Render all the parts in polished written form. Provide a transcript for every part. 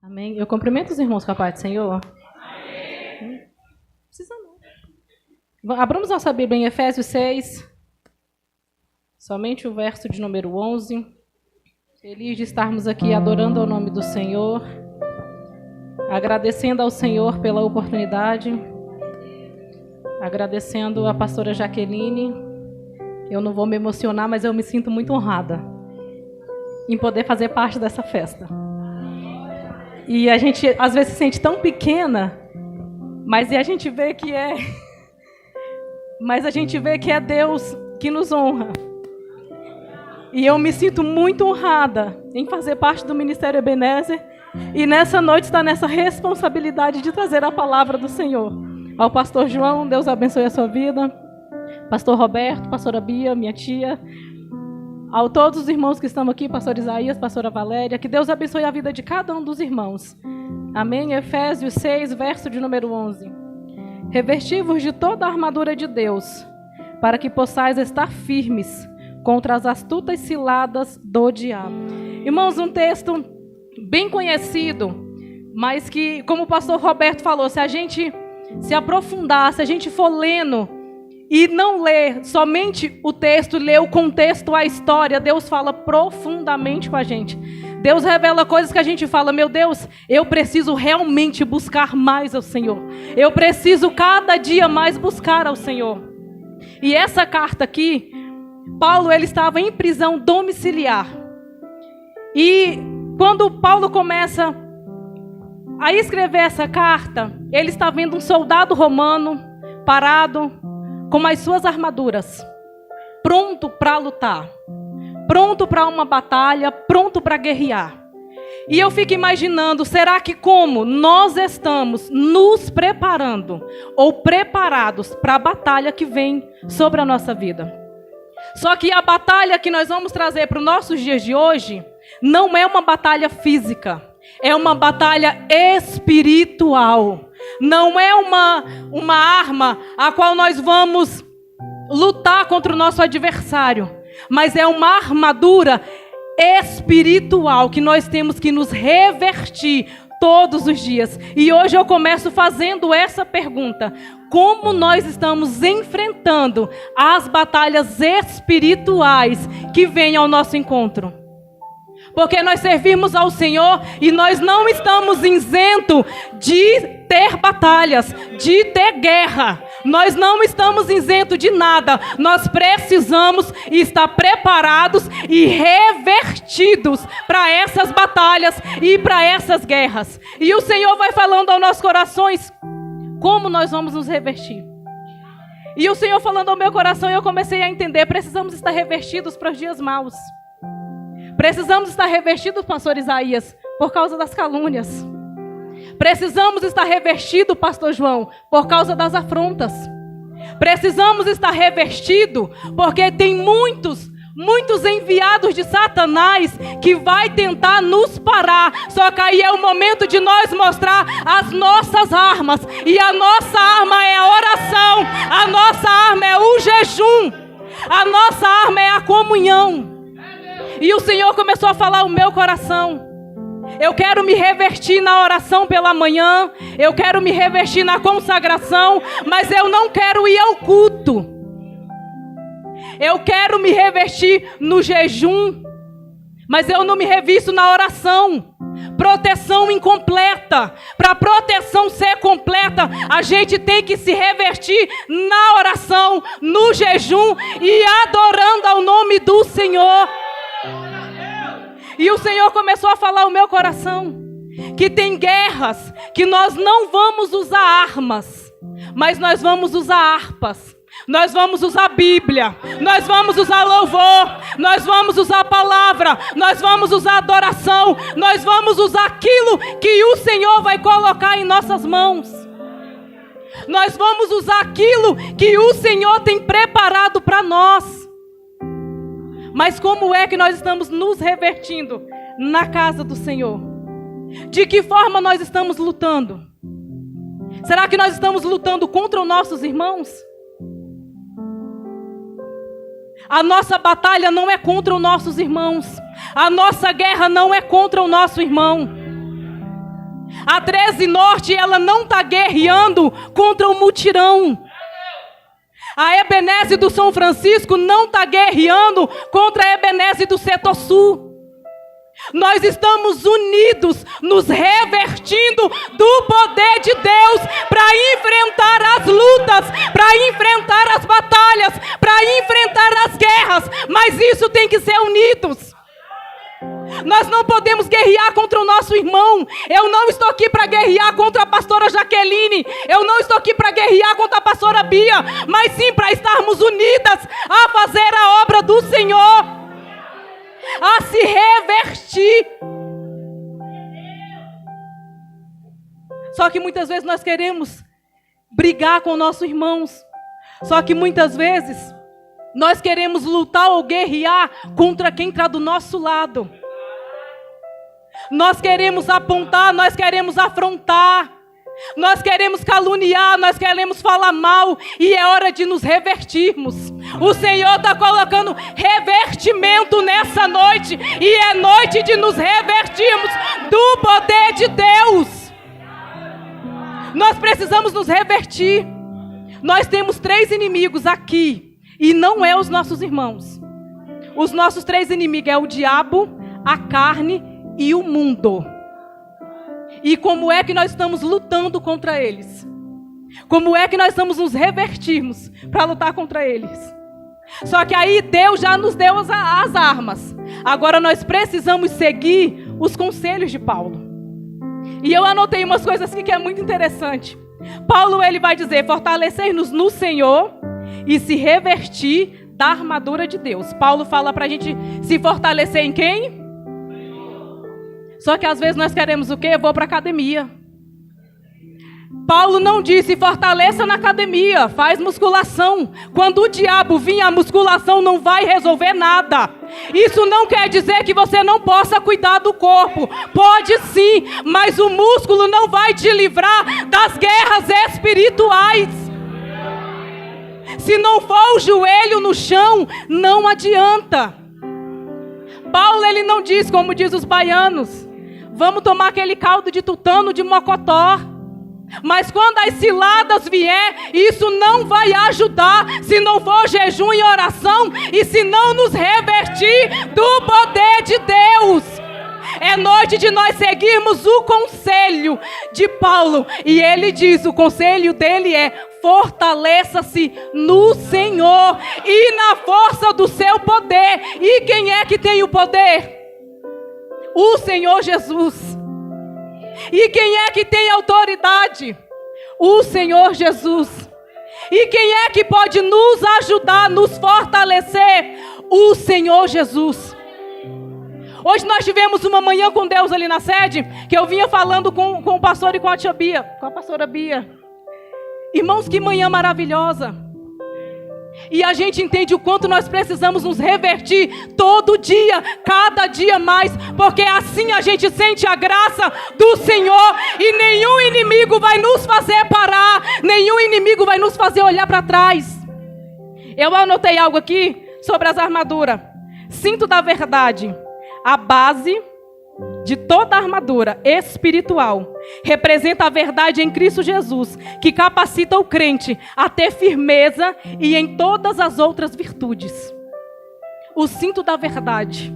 Amém. Eu cumprimento os irmãos com a paz do Senhor. Amém. Não precisa não. Abramos nossa Bíblia em Efésios 6, somente o verso de número 11. Feliz de estarmos aqui adorando ao nome do Senhor, agradecendo ao Senhor pela oportunidade, agradecendo a pastora Jaqueline. Eu não vou me emocionar, mas eu me sinto muito honrada em poder fazer parte dessa festa. E a gente às vezes se sente tão pequena, mas a gente vê que é Deus que nos honra. E eu me sinto muito honrada em fazer parte do Ministério Ebenezer e nessa noite estar nessa responsabilidade de trazer a palavra do Senhor. Ao pastor João, Deus abençoe a sua vida. Pastor Roberto, pastora Bia, minha tia. A todos os irmãos que estão aqui, pastor Isaías, pastora Valéria, que Deus abençoe a vida de cada um dos irmãos. Amém? Efésios 6, verso de número 11. Revesti-vos de toda a armadura de Deus, para que possais estar firmes contra as astutas ciladas do diabo. Irmãos, um texto bem conhecido, mas que, como o pastor Roberto falou, se a gente se aprofundar, se a gente for lendo e não ler somente o texto, ler o contexto, a história, Deus fala profundamente com a gente. Deus revela coisas que a gente fala, meu Deus, eu preciso realmente buscar mais ao Senhor. Eu preciso cada dia mais buscar ao Senhor. E essa carta aqui, Paulo ele estava em prisão domiciliar. E quando Paulo começa a escrever essa carta, ele está vendo um soldado romano parado com as suas armaduras, pronto para lutar, pronto para uma batalha, pronto para guerrear. E eu fico imaginando, será que como nós estamos nos preparando ou preparados para a batalha que vem sobre a nossa vida? Só que a batalha que nós vamos trazer para os nossos dias de hoje não é uma batalha física, é uma batalha espiritual. Não é uma arma a qual nós vamos lutar contra o nosso adversário, mas é uma armadura espiritual que nós temos que nos revertir todos os dias. E hoje eu começo fazendo essa pergunta: como nós estamos enfrentando as batalhas espirituais que vêm ao nosso encontro? Porque nós servimos ao Senhor e nós não estamos isentos de ter batalhas, de ter guerra. Nós não estamos isentos de nada. Nós precisamos estar preparados e revertidos para essas batalhas e para essas guerras. E o Senhor vai falando aos nossos corações como nós vamos nos revertir. E o Senhor falando ao meu coração, eu comecei a entender, precisamos estar revestidos para os dias maus. Precisamos estar revestidos, pastor Isaías, por causa das calúnias. Precisamos estar revestidos, pastor João, por causa das afrontas. Precisamos estar revestidos, porque tem muitos enviados de Satanás que vai tentar nos parar. Só que aí é o momento de nós mostrar as nossas armas. E a nossa arma é a oração. A nossa arma é o jejum. A nossa arma é a comunhão. E o Senhor começou a falar ao meu coração: eu quero me revestir na oração pela manhã, eu quero me revestir na consagração, mas eu não quero ir ao culto. Eu quero me revestir no jejum, mas eu não me revisto na oração. Proteção incompleta. Para a proteção ser completa, a gente tem que se revestir na oração, no jejum e adorando ao nome do Senhor. E o Senhor começou a falar ao meu coração que tem guerras que nós não vamos usar armas, mas nós vamos usar harpas. Nós vamos usar a Bíblia, nós vamos usar louvor, nós vamos usar a palavra, nós vamos usar adoração, nós vamos usar aquilo que o Senhor vai colocar em nossas mãos. Nós vamos usar aquilo que o Senhor tem preparado para nós. Mas como é que nós estamos nos revertindo na casa do Senhor? De que forma nós estamos lutando? Será que nós estamos lutando contra os nossos irmãos? A nossa batalha não é contra os nossos irmãos. A nossa guerra não é contra o nosso irmão. A 13 Norte, ela não está guerreando contra o mutirão. A Ebenezer do São Francisco não está guerreando contra a Ebenezer do Setor Sul. Nós estamos unidos, nos revertindo do poder de Deus para enfrentar as lutas, para enfrentar as batalhas, para enfrentar as guerras. Mas isso tem que ser unidos. Nós não podemos guerrear contra o nosso irmão. Eu não estou aqui para guerrear contra a pastora Jaqueline. Eu não estou aqui para guerrear contra a pastora Bia. Mas sim para estarmos unidas a fazer a obra do Senhor, a se revertir. Só que muitas vezes nós queremos brigar com nossos irmãos. Só que muitas vezes nós queremos lutar ou guerrear contra quem está do nosso lado. Nós queremos apontar, nós queremos afrontar, nós queremos caluniar, nós queremos falar mal, e é hora de nos revertirmos. O Senhor está colocando revertimento nessa noite, e é noite de nos revertirmos do poder de Deus. Nós precisamos nos revertir. Nós temos 3 inimigos aqui, e não é os nossos irmãos. Os nossos 3 inimigos é o diabo, a carne e o mundo. E como é que nós estamos lutando contra eles? Como é que nós estamos nos revertirmos para lutar contra eles? Só que aí Deus já nos deu as armas. Agora nós precisamos seguir os conselhos de Paulo. E eu anotei umas coisas aqui que é muito interessante. Paulo, ele vai dizer: fortalecer-nos no Senhor e se revertir da armadura de Deus. Paulo fala para a gente se fortalecer em quem? Só que às vezes nós queremos o quê? Eu vou para a academia. Paulo não disse fortaleça na academia, faz musculação. Quando o diabo vir, a musculação não vai resolver nada. Isso não quer dizer que você não possa cuidar do corpo. Pode sim, mas o músculo não vai te livrar das guerras espirituais. Se não for o joelho no chão, não adianta. Paulo, ele não diz, como diz os baianos, vamos tomar aquele caldo de tutano de mocotó. Mas quando as ciladas vier, isso não vai ajudar se não for jejum e oração e se não nos revertir do poder de Deus. É noite de nós seguirmos o conselho de Paulo. E ele diz, o conselho dele é: fortaleça-se no Senhor e na força do seu poder. E quem é que tem o poder? O Senhor Jesus. E quem é que tem autoridade? O Senhor Jesus. E quem é que pode nos ajudar, nos fortalecer? O Senhor Jesus. Hoje nós tivemos uma manhã com Deus ali na sede, que eu vinha falando com o pastor e com a tia Bia, com a pastora Bia. Irmãos, que manhã maravilhosa. E a gente entende o quanto nós precisamos nos revertir todo dia, cada dia mais, porque assim a gente sente a graça do Senhor e nenhum inimigo vai nos fazer parar, nenhum inimigo vai nos fazer olhar para trás. Eu anotei algo aqui sobre as armaduras. Cinto da verdade, a base de toda a armadura espiritual, representa a verdade em Cristo Jesus, que capacita o crente a ter firmeza e em todas as outras virtudes. O cinto da verdade.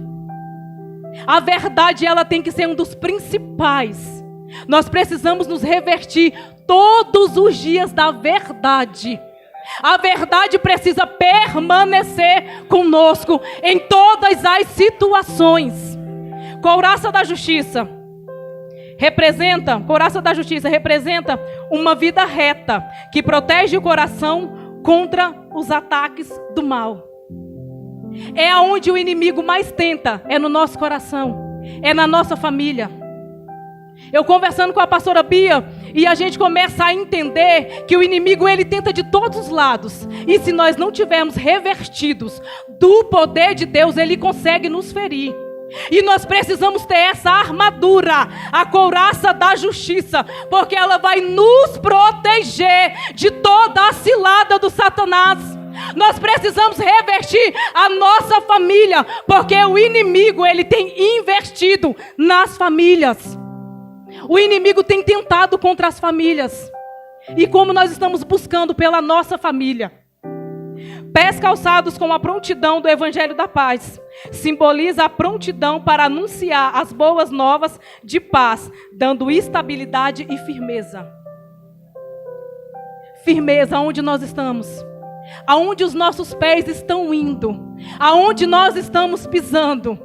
A verdade, ela tem que ser um dos principais. Nós precisamos nos revertir todos os dias da verdade. A verdade precisa permanecer conosco em todas as situações. Couraça da justiça representa uma vida reta que protege o coração contra os ataques do mal. É aonde o inimigo mais tenta, é no nosso coração, é na nossa família. Eu conversando com a pastora Bia, e a gente começa a entender que o inimigo, ele tenta de todos os lados. E se nós não tivermos revertidos do poder de Deus, ele consegue nos ferir. E nós precisamos ter essa armadura, a couraça da justiça, porque ela vai nos proteger de toda a cilada do Satanás. Nós precisamos revertir a nossa família, porque o inimigo, ele tem investido nas famílias. O inimigo tem tentado contra as famílias. E como nós estamos buscando pela nossa família. Pés calçados com a prontidão do Evangelho da Paz. Simboliza a prontidão para anunciar as boas novas de paz, dando estabilidade e firmeza. Firmeza aonde nós estamos. Aonde os nossos pés estão indo. Aonde nós estamos pisando.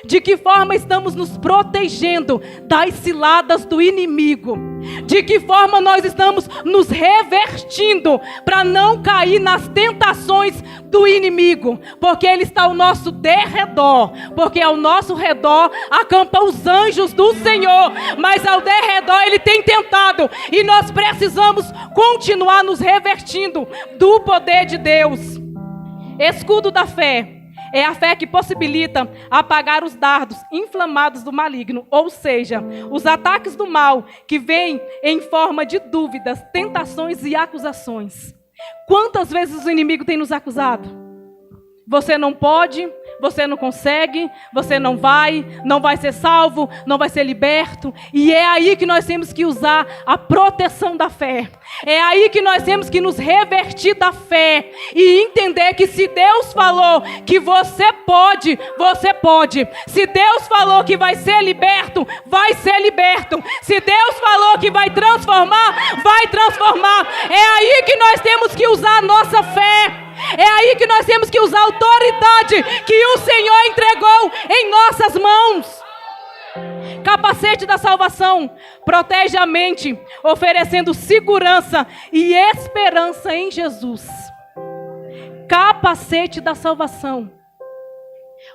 De que forma estamos nos protegendo das ciladas do inimigo? De que forma nós estamos nos revertindo para não cair nas tentações do inimigo? Porque ele está ao nosso derredor. Porque ao nosso redor acampam os anjos do Senhor. Mas ao derredor ele tem tentado. E nós precisamos continuar nos revertindo do poder de Deus. Escudo da fé. É a fé que possibilita apagar os dardos inflamados do maligno, ou seja, os ataques do mal que vêm em forma de dúvidas, tentações e acusações. Quantas vezes o inimigo tem nos acusado? Você não pode, você não consegue, você não vai ser salvo, não vai ser liberto. E é aí que nós temos que usar a proteção da fé. É aí que nós temos que nos revertir da fé e entender que se Deus falou que você pode, você pode. Se Deus falou que vai ser liberto, vai ser liberto. Se Deus falou que vai transformar, vai transformar. É aí que nós temos que usar a nossa fé. É aí que nós temos que usar a autoridade que o Senhor entregou em nossas mãos. Capacete da salvação protege a mente, oferecendo segurança e esperança em Jesus. Capacete da salvação.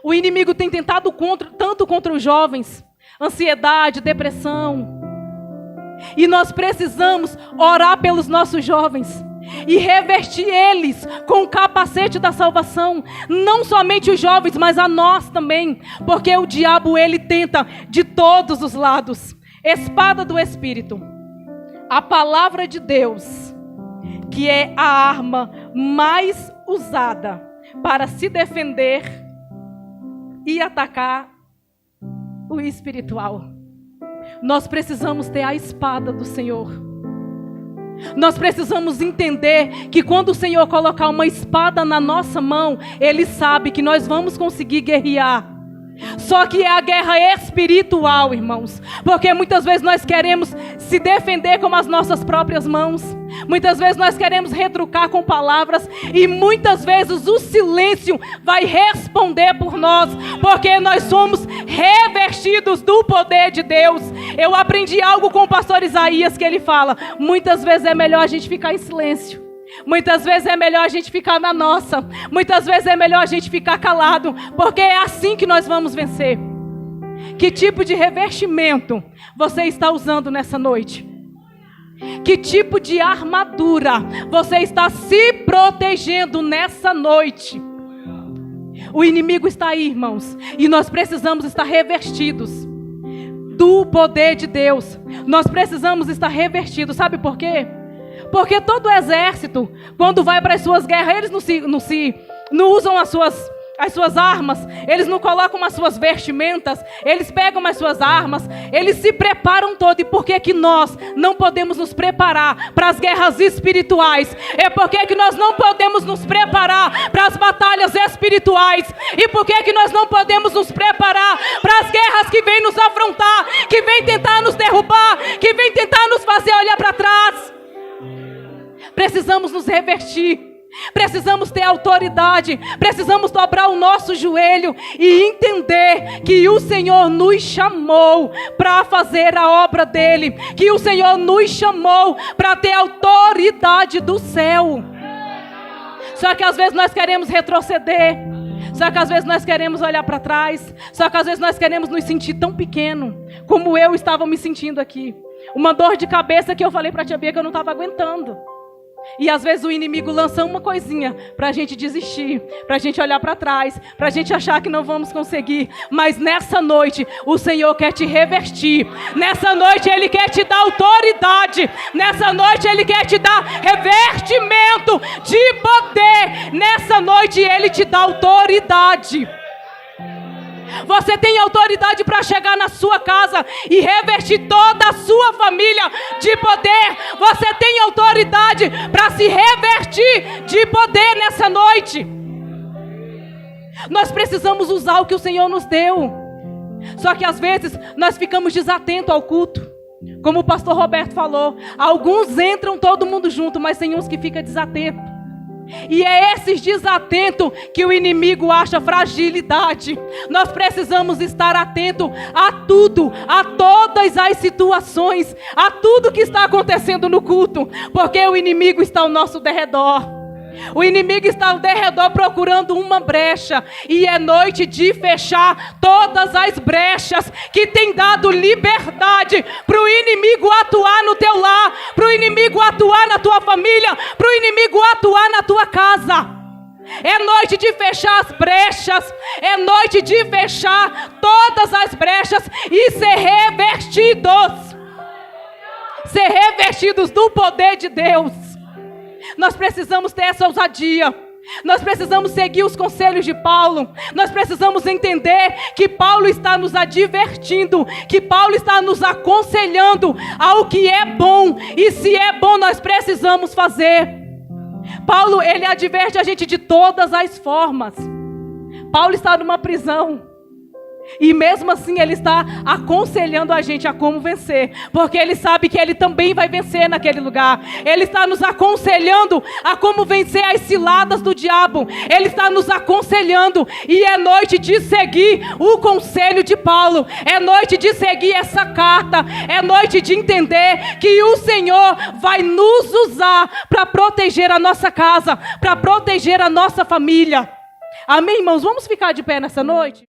O inimigo tem tentado tanto contra os jovens, ansiedade, depressão. E nós precisamos orar pelos nossos jovens e revestir eles com o capacete da salvação. Não somente os jovens, mas a nós também. Porque o diabo, ele tenta de todos os lados. Espada do Espírito. A palavra de Deus, que é a arma mais usada para se defender e atacar o espiritual. Nós precisamos ter a espada do Senhor. Nós precisamos entender que quando o Senhor colocar uma espada na nossa mão, Ele sabe que nós vamos conseguir guerrear. Só que é a guerra espiritual, irmãos. Porque muitas vezes nós queremos se defender com as nossas próprias mãos. Muitas vezes nós queremos retrucar com palavras. E muitas vezes o silêncio vai responder por nós. Porque nós somos revestidos do poder de Deus. Eu aprendi algo com o pastor Isaías, que ele fala: muitas vezes é melhor a gente ficar em silêncio. Muitas vezes é melhor a gente ficar na nossa. Muitas vezes é melhor a gente ficar calado. Porque é assim que nós vamos vencer. Que tipo de revestimento você está usando nessa noite? Que tipo de armadura você está se protegendo nessa noite? O inimigo está aí, irmãos. E nós precisamos estar revestidos do poder de Deus. Nós precisamos estar revestidos. Sabe por quê? Porque todo exército, quando vai para as suas guerras, eles não usam as suas armas, eles não colocam as suas vestimentas, eles pegam as suas armas, eles se preparam todo. E por que que nós não podemos nos preparar para as guerras espirituais? É porque que nós não podemos nos preparar para as batalhas espirituais? E por que que nós não podemos nos preparar para as guerras que vêm nos afrontar, que vêm tentar nos derrubar, que vêm tentar nos fazer olhar para trás? Precisamos nos revestir. Precisamos ter autoridade. Precisamos dobrar o nosso joelho e entender que o Senhor nos chamou para fazer a obra dele. Que o Senhor nos chamou para ter autoridade do céu. Só que às vezes nós queremos retroceder. Só que às vezes nós queremos olhar para trás. Só que às vezes nós queremos nos sentir tão pequeno, como eu estava me sentindo aqui. Uma dor de cabeça que eu falei para a tia Bia que eu não estava aguentando. E às vezes o inimigo lança uma coisinha para a gente desistir, para a gente olhar para trás, para a gente achar que não vamos conseguir. Mas nessa noite o Senhor quer te revestir. Nessa noite Ele quer te dar autoridade. Nessa noite Ele quer te dar revestimento de poder. Nessa noite Ele te dá autoridade. Você tem autoridade para chegar na sua casa e revestir toda a sua família de poder. Você tem autoridade para se revestir de poder nessa noite. Nós precisamos usar o que o Senhor nos deu. Só que às vezes nós ficamos desatentos ao culto. Como o pastor Roberto falou, alguns entram todo mundo junto, mas tem uns que ficam desatentos. E é esses desatentos que o inimigo acha fragilidade. Nós precisamos estar atentos a tudo, a todas as situações, a tudo que está acontecendo no culto, porque o inimigo está ao nosso derredor. O inimigo está ao derredor procurando uma brecha. E é noite de fechar todas as brechas que tem dado liberdade para o inimigo atuar no teu lar, para o inimigo atuar na tua família, para o inimigo atuar na tua casa. É noite de fechar as brechas. É noite de fechar todas as brechas e ser revestidos. Ser revestidos do poder de Deus. Nós precisamos ter essa ousadia. Nós precisamos seguir os conselhos de Paulo. Nós precisamos entender que Paulo está nos advertindo, que Paulo está nos aconselhando ao que é bom. E se é bom, nós precisamos fazer. Paulo, ele adverte a gente de todas as formas. Paulo está numa prisão. E mesmo assim ele está aconselhando a gente a como vencer, porque ele sabe que ele também vai vencer naquele lugar. Ele está nos aconselhando a como vencer as ciladas do diabo. Ele está nos aconselhando. E é noite de seguir o conselho de Paulo. É noite de seguir essa carta. É noite de entender que o Senhor vai nos usar para proteger a nossa casa, para proteger a nossa família. Amém, irmãos? Vamos ficar de pé nessa noite?